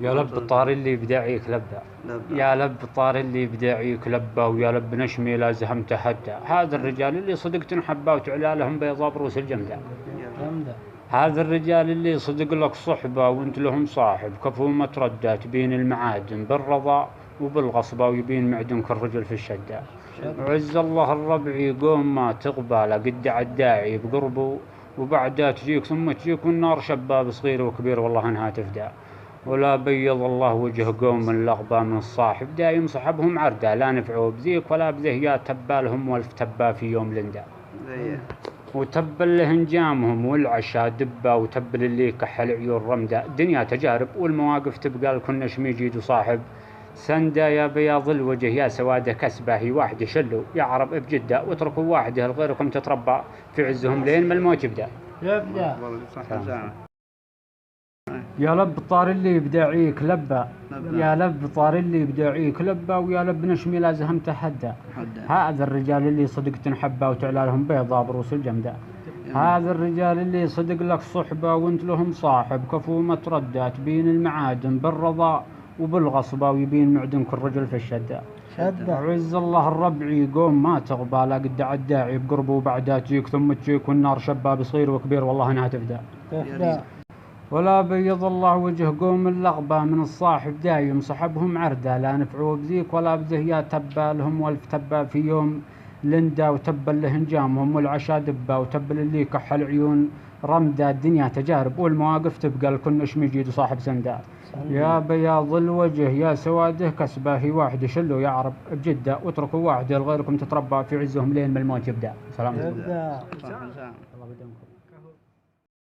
يا لب طار اللي بداعيك لبه، يا لب طار اللي بداعيك لبه، ويا لب نشمي لا زهم تحدى. هذا الرجال اللي صدق تنحبه وتعلى لهم بيضا بروس الجمدة. هذا الرجال اللي صدق لك صحبه وانت لهم صاحب، كفو ما تردى تبين المعادن بالرضا وبالغصبة، ويبين معدنك الرجل في الشدة. وعز الله الربع يقوم ما تقبله قد الداعي بقربه، وبعدها تجيك ثم تجيك والنار شباب صغير وكبير والله انها تفدى. ولا بيض الله وجه قوم اللغبة من الصاحب، دايم صحبهم عردة لا نفعوا بذيك ولا بذه، يا تبالهم والف تبا في يوم لندا. وتبل لهنجامهم والعشاء دبة، وتبل اللي كحل عيون رمدة. دنيا تجارب والمواقف تبقى لكل نشم يجيد وصاحب سندا. يا بياض الوجه يا سواده كسبه، هي واحد شلوا يا عرب بجدة، واتركوا واحده لغيركم تتربى في عزهم لين ما الموت يبدأ. يا لب طار اللي بداعيك لبه، يا لب طار اللي بداعيك لبه، ويا لب نشمي لازهم تحدى. هذا الرجال اللي صدق تنحبه وتعلى لهم بيضا بروس الجمدة. هذا الرجال اللي صدق لك صحبه وانت لهم صاحب، كفو ما تردى تبين المعادن بالرضا وبالغصبة، ويبين معدنك الرجل في الشدة. عز الله الربع يقوم ما تغبى لا قد الداعي بقربه، وبعدها تجيك ثم تجيك والنار شباب صغير وكبير والله انها تفدى. ولا بيض الله وجه قوم اللغبة من الصاحب، دايم صحبهم عردة لا نفعوا بذيك ولا بذه، يا تبا لهم والف تبا في يوم لندا. وتبل لهنجامهم والعشاء دبة، وتبل اللي كحل عيون رمدة. الدنيا تجارب والمواقف تبقى لكل نشم يجيد وصاحب سندا. يا بياض الوجه يا سواده كسبه، هي واحد شلوا يا عرب بجدة، واتركوا واحد لغيركم تتربى في عزهم لين ما الموت يبدأ. سلام.